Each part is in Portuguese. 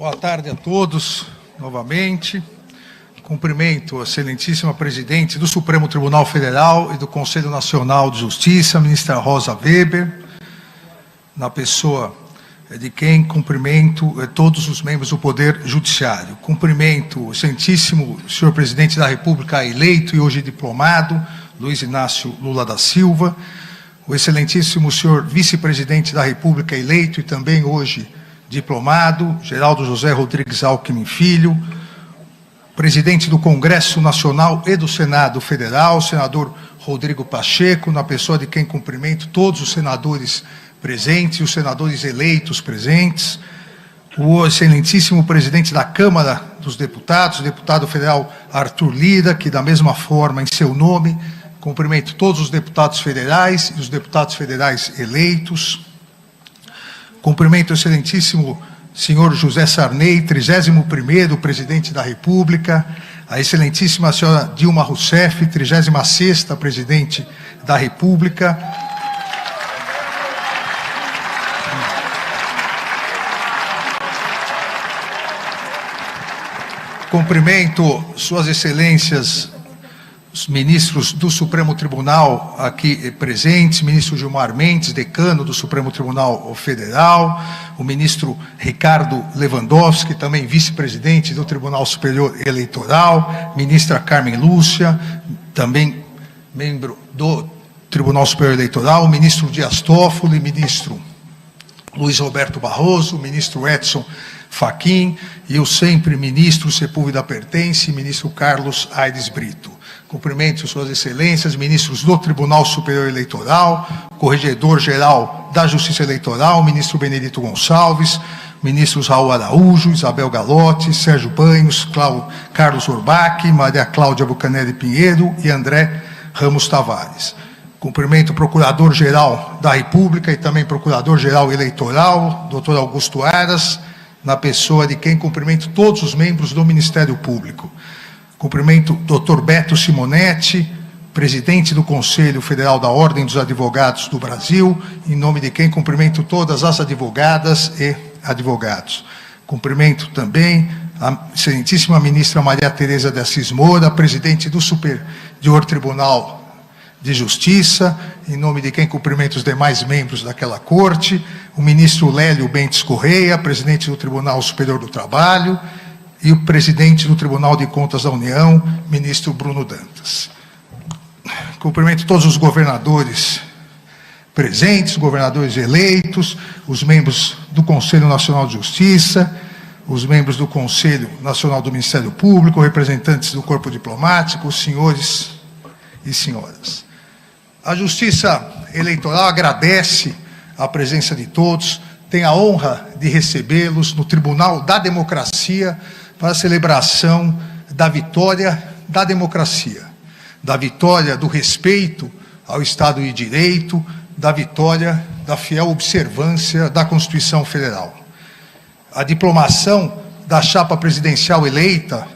Boa tarde a todos, novamente. Cumprimento a excelentíssima presidente do Supremo Tribunal Federal e do Conselho Nacional de Justiça, a ministra Rosa Weber, na pessoa de quem cumprimento todos os membros do Poder Judiciário. Cumprimento o excelentíssimo senhor presidente da República eleito e hoje diplomado, Luiz Inácio Lula da Silva, o excelentíssimo senhor vice-presidente da República eleito e também hoje diplomado, Geraldo José Rodrigues Alckmin Filho, presidente do Congresso Nacional e do Senado Federal, senador Rodrigo Pacheco, na pessoa de quem cumprimento todos os senadores presentes e os senadores eleitos presentes, o excelentíssimo presidente da Câmara dos Deputados, o deputado federal Arthur Lira, que da mesma forma, em seu nome, cumprimento todos os deputados federais e os deputados federais eleitos. Cumprimento o excelentíssimo senhor José Sarney, 31º presidente da República, a excelentíssima senhora Dilma Rousseff, 36ª presidente da República. Cumprimento suas excelências, os ministros do Supremo Tribunal aqui presentes, ministro Gilmar Mendes, decano do Supremo Tribunal Federal, o ministro Ricardo Lewandowski, também vice-presidente do Tribunal Superior Eleitoral, ministra Carmen Lúcia, também membro do Tribunal Superior Eleitoral, o ministro Dias Toffoli, ministro Luiz Roberto Barroso, ministro Edson Fachin e o sempre ministro Sepúlveda Pertence, ministro Carlos Aires Brito. Cumprimento suas excelências, ministros do Tribunal Superior Eleitoral, corregedor-geral da Justiça Eleitoral, ministro Benedito Gonçalves, ministros Raul Araújo, Isabel Galotti, Sérgio Banhos, Carlos Orbach, Maria Cláudia Bucanelli Pinheiro e André Ramos Tavares. Cumprimento o Procurador-Geral da República e também Procurador-Geral Eleitoral, doutor Augusto Aras, na pessoa de quem cumprimento todos os membros do Ministério Público. Cumprimento o Dr. Beto Simonetti, presidente do Conselho Federal da Ordem dos Advogados do Brasil, em nome de quem cumprimento todas as advogadas e advogados. Cumprimento também a excelentíssima ministra Maria Tereza de Assis Moura, presidente do Superior Tribunal de Justiça, em nome de quem cumprimento os demais membros daquela corte, o ministro Lélio Bentes Correia, presidente do Tribunal Superior do Trabalho, e o presidente do Tribunal de Contas da União, ministro Bruno Dantas. Cumprimento todos os governadores presentes, governadores eleitos, os membros do Conselho Nacional de Justiça, os membros do Conselho Nacional do Ministério Público, representantes do corpo diplomático, senhores e senhoras. A Justiça Eleitoral agradece a presença de todos, tem a honra de recebê-los no Tribunal da Democracia para a celebração da vitória da democracia, da vitória do respeito ao Estado de Direito, da vitória da fiel observância da Constituição Federal. A diplomação da chapa presidencial eleita,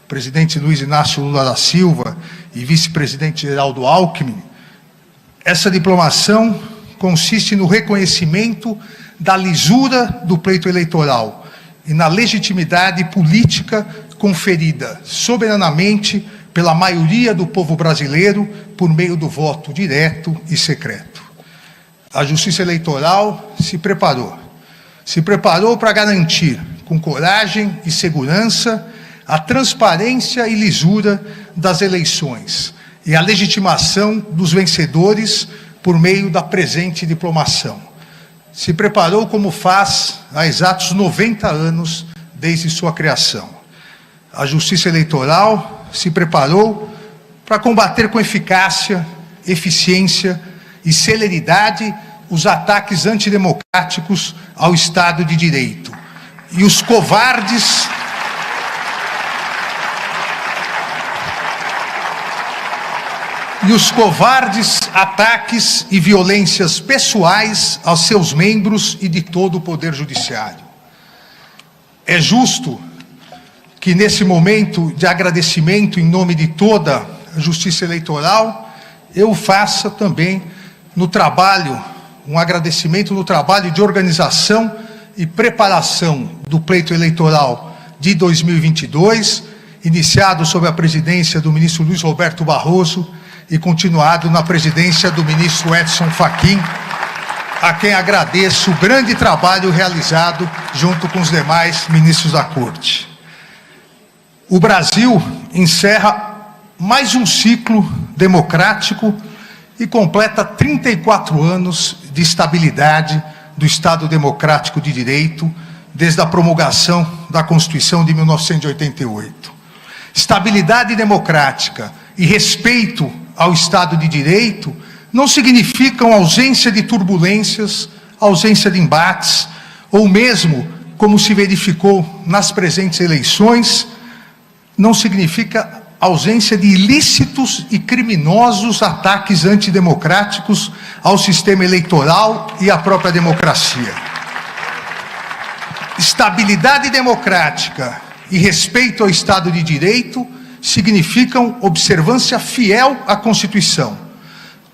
presidente Luiz Inácio Lula da Silva e vice-presidente Geraldo Alckmin, essa diplomação consiste no reconhecimento da lisura do pleito eleitoral e na legitimidade política conferida soberanamente pela maioria do povo brasileiro por meio do voto direto e secreto. A Justiça Eleitoral se preparou para garantir, com coragem e segurança, a transparência e lisura das eleições e a legitimação dos vencedores por meio da presente diplomação. Se preparou como faz há exatos 90 anos desde sua criação. A Justiça Eleitoral se preparou para combater com eficácia, eficiência e celeridade os ataques antidemocráticos ao Estado de Direito e os covardes ataques e violências pessoais aos seus membros e de todo o Poder Judiciário. É justo que, nesse momento de agradecimento em nome de toda a Justiça Eleitoral, eu faça também no trabalho, um agradecimento no trabalho de organização e preparação do pleito eleitoral de 2022, iniciado sob a presidência do ministro Luiz Roberto Barroso e continuado na presidência do ministro Edson Fachin, a quem agradeço o grande trabalho realizado junto com os demais ministros da Corte. O Brasil encerra mais um ciclo democrático e completa 34 anos de estabilidade do Estado Democrático de Direito, desde a promulgação da Constituição de 1988. Estabilidade democrática e respeito ao Estado de Direito não significam ausência de turbulências, ausência de embates, ou mesmo, como se verificou nas presentes eleições, não significa ausência de ilícitos e criminosos ataques antidemocráticos ao sistema eleitoral e à própria democracia. Estabilidade democrática e respeito ao Estado de Direito significam observância fiel à Constituição,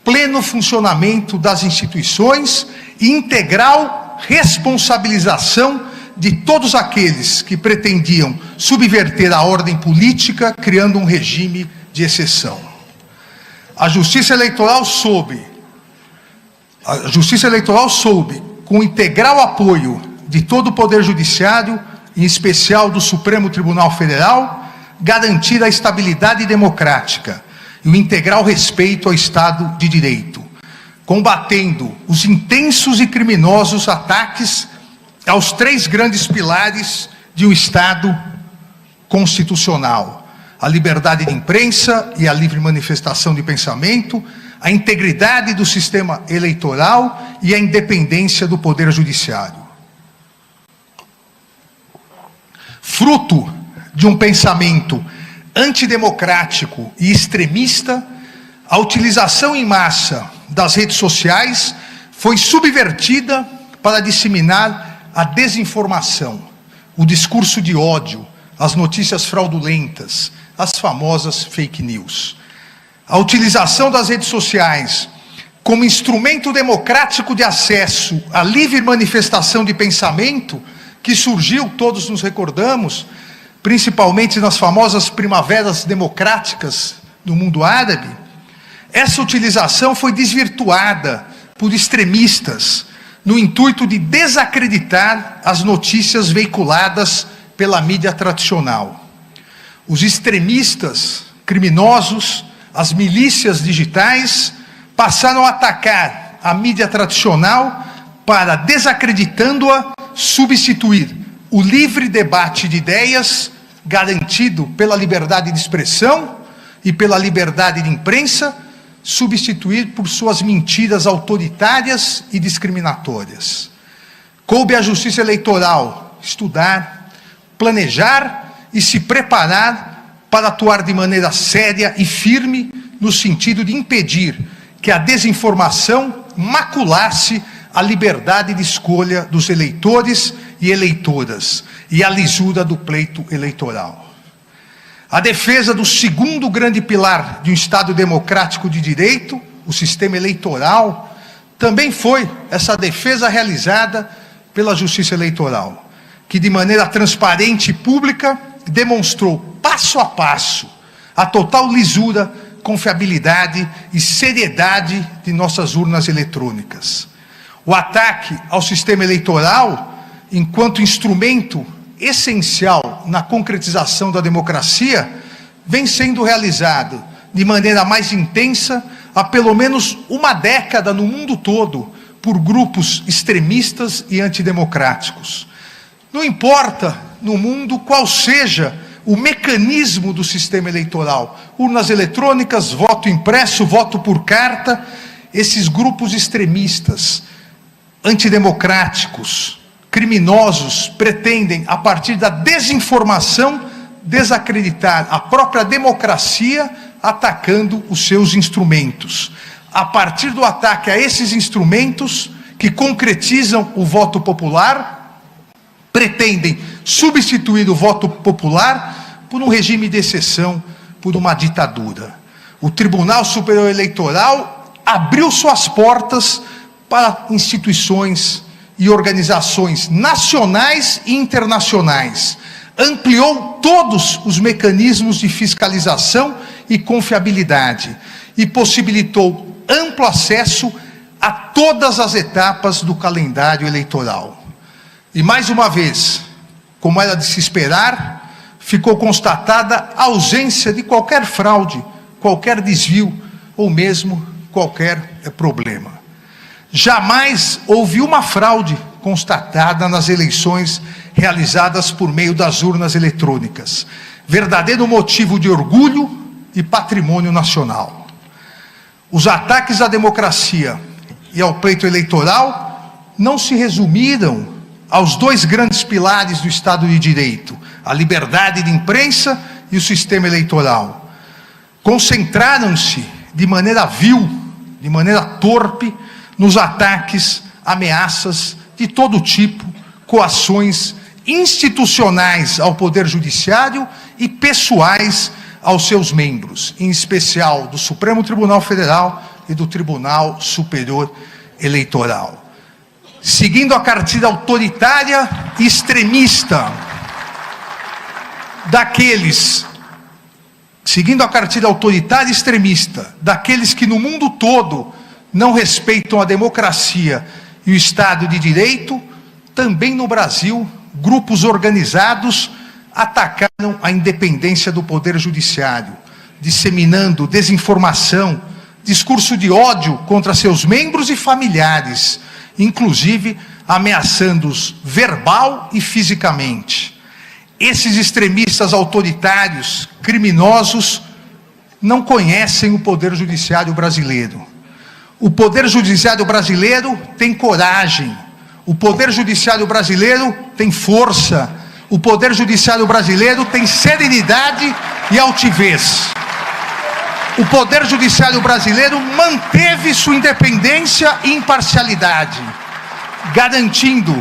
pleno funcionamento das instituições e integral responsabilização de todos aqueles que pretendiam subverter a ordem política, criando um regime de exceção. A Justiça Eleitoral soube, com o integral apoio de todo o Poder Judiciário, em especial do Supremo Tribunal Federal, garantir a estabilidade democrática e o integral respeito ao Estado de Direito, combatendo os intensos e criminosos ataques aos três grandes pilares de um Estado constitucional: a liberdade de imprensa e a livre manifestação de pensamento, a integridade do sistema eleitoral e a independência do Poder Judiciário. Fruto de um pensamento antidemocrático e extremista, a utilização em massa das redes sociais foi subvertida para disseminar a desinformação, o discurso de ódio, as notícias fraudulentas, as famosas fake news. A utilização das redes sociais como instrumento democrático de acesso à livre manifestação de pensamento, que surgiu, todos nos recordamos, principalmente nas famosas primaveras democráticas do mundo árabe, essa utilização foi desvirtuada por extremistas, no intuito de desacreditar as notícias veiculadas pela mídia tradicional. Os extremistas, criminosos, as milícias digitais passaram a atacar a mídia tradicional para, desacreditando-a, substituir o livre debate de ideias, garantido pela liberdade de expressão e pela liberdade de imprensa, substituir por suas mentiras autoritárias e discriminatórias. Coube à Justiça Eleitoral estudar, planejar e se preparar para atuar de maneira séria e firme no sentido de impedir que a desinformação maculasse a liberdade de escolha dos eleitores e eleitoras e a lisura do pleito eleitoral. A defesa do segundo grande pilar de um Estado democrático de direito, o sistema eleitoral, também foi essa defesa realizada pela Justiça Eleitoral, que de maneira transparente e pública demonstrou passo a passo a total lisura, confiabilidade e seriedade de nossas urnas eletrônicas. O ataque ao sistema eleitoral, enquanto instrumento essencial na concretização da democracia, vem sendo realizado de maneira mais intensa há pelo menos uma década no mundo todo por grupos extremistas e antidemocráticos. Não importa no mundo qual seja o mecanismo do sistema eleitoral, urnas eletrônicas, voto impresso, voto por carta, esses grupos extremistas, antidemocráticos, criminosos, pretendem, a partir da desinformação, desacreditar a própria democracia, atacando os seus instrumentos. A partir do ataque a esses instrumentos, que concretizam o voto popular, pretendem substituir o voto popular por um regime de exceção, por uma ditadura. O Tribunal Superior Eleitoral abriu suas portas para instituições e organizações nacionais e internacionais. Ampliou todos os mecanismos de fiscalização e confiabilidade e possibilitou amplo acesso a todas as etapas do calendário eleitoral. E mais uma vez, como era de se esperar, ficou constatada a ausência de qualquer fraude, qualquer desvio ou mesmo qualquer problema. Jamais houve uma fraude constatada nas eleições realizadas por meio das urnas eletrônicas. Verdadeiro motivo de orgulho e patrimônio nacional. Os ataques à democracia e ao pleito eleitoral não se resumiram aos dois grandes pilares do Estado de Direito, a liberdade de imprensa e o sistema eleitoral. Concentraram-se de maneira vil, de maneira torpe, nos ataques, ameaças de todo tipo, coações institucionais ao Poder Judiciário e pessoais aos seus membros, em especial do Supremo Tribunal Federal e do Tribunal Superior Eleitoral. Seguindo a cartilha autoritária e extremista daqueles que no mundo todo não respeitam a democracia e o Estado de Direito, também no Brasil, grupos organizados atacaram a independência do Poder Judiciário, disseminando desinformação, discurso de ódio contra seus membros e familiares, inclusive ameaçando-os verbal e fisicamente. Esses extremistas autoritários, criminosos, não conhecem o Poder Judiciário brasileiro. O Poder Judiciário brasileiro tem coragem, o Poder Judiciário brasileiro tem força, o Poder Judiciário brasileiro tem serenidade e altivez. O Poder Judiciário brasileiro manteve sua independência e imparcialidade, garantindo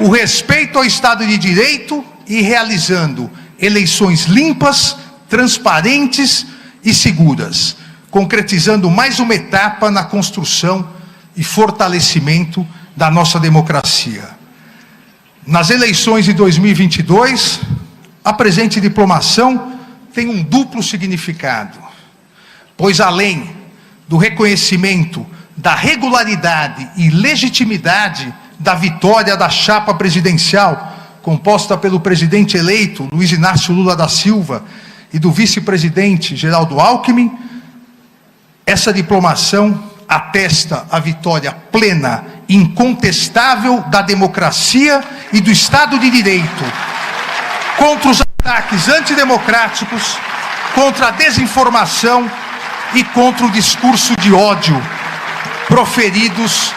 o respeito ao Estado de Direito e realizando eleições limpas, transparentes e seguras, concretizando mais uma etapa na construção e fortalecimento da nossa democracia. Nas eleições de 2022, a presente diplomação tem um duplo significado, pois além do reconhecimento da regularidade e legitimidade da vitória da chapa presidencial, composta pelo presidente eleito Luiz Inácio Lula da Silva e do vice-presidente Geraldo Alckmin, essa diplomação atesta a vitória plena, incontestável da democracia e do Estado de Direito, contra os ataques antidemocráticos, contra a desinformação e contra o discurso de ódio proferidos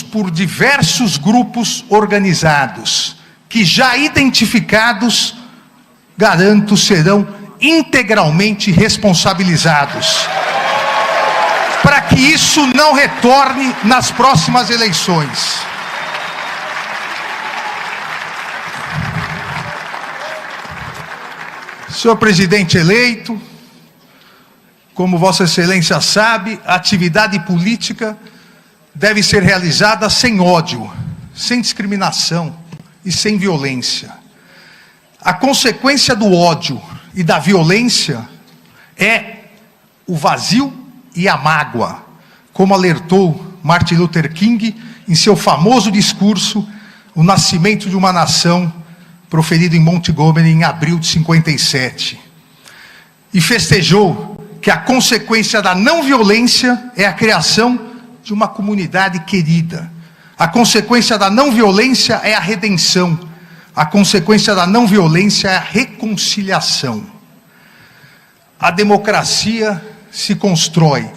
por diversos grupos organizados, que já identificados, garanto, serão integralmente responsabilizados, para que isso não retorne nas próximas eleições. Senhor presidente eleito, como Vossa Excelência sabe, a atividade política deve ser realizada sem ódio, sem discriminação e sem violência. A consequência do ódio e da violência é o vazio e a mágoa, como alertou Martin Luther King em seu famoso discurso, O Nascimento de uma Nação, proferido em Montgomery em abril de 57. E festejou que a consequência da não violência é a criação de uma comunidade querida. A consequência da não violência é a redenção. A consequência da não violência é a reconciliação. A democracia se constrói,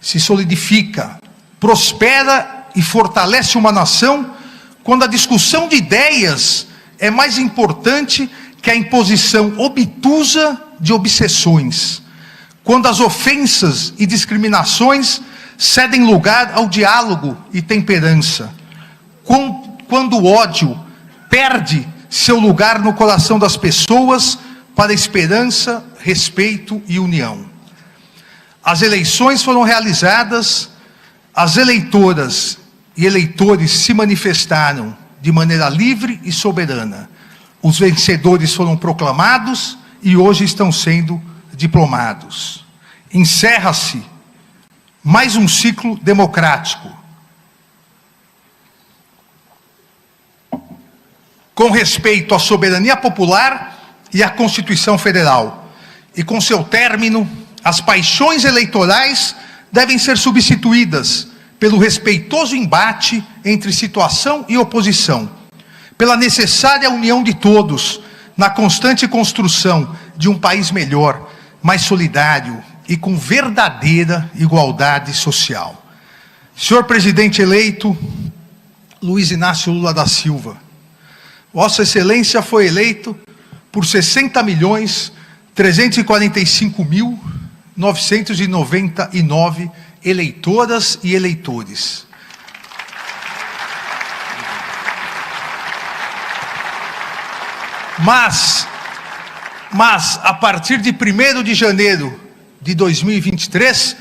se solidifica, prospera e fortalece uma nação quando a discussão de ideias é mais importante que a imposição obtusa de obsessões. Quando as ofensas e discriminações cedem lugar ao diálogo e temperança. Quando o ódio perde seu lugar no coração das pessoas para esperança, respeito e união. As eleições foram realizadas as eleitoras e eleitores se manifestaram de maneira livre e soberana. Os vencedores foram proclamados e hoje estão sendo diplomados. Encerra-se mais um ciclo democrático. Com respeito à soberania popular e à Constituição Federal. E com seu término, as paixões eleitorais devem ser substituídas pelo respeitoso embate entre situação e oposição, pela necessária união de todos na constante construção de um país melhor, mais solidário e com verdadeira igualdade social. Senhor presidente eleito Luiz Inácio Lula da Silva, Vossa Excelência foi eleito por 60.345.999 eleitoras e eleitores. Mas a partir de 1º de janeiro de 2023,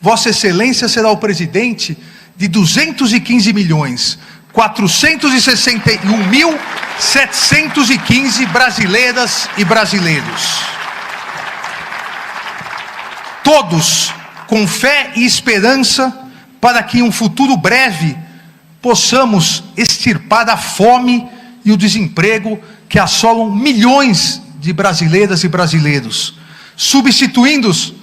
Vossa Excelência será o presidente de 215.461.715 brasileiras e brasileiros. Todos com fé e esperança para que em um futuro breve possamos extirpar a fome e o desemprego que assolam milhões de brasileiras e brasileiros, substituindo-os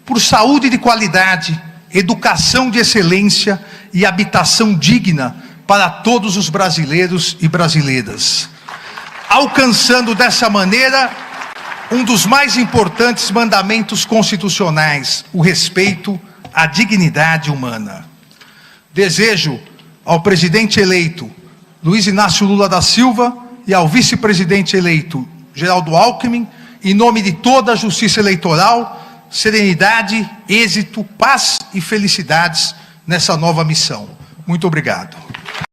por saúde de qualidade, educação de excelência e habitação digna para todos os brasileiros e brasileiras, alcançando dessa maneira um dos mais importantes mandamentos constitucionais, o respeito à dignidade humana. Desejo ao presidente eleito Luiz Inácio Lula da Silva e ao vice-presidente eleito Geraldo Alckmin, em nome de toda a justiça eleitoral, serenidade, êxito, paz e felicidades nessa nova missão. Muito obrigado.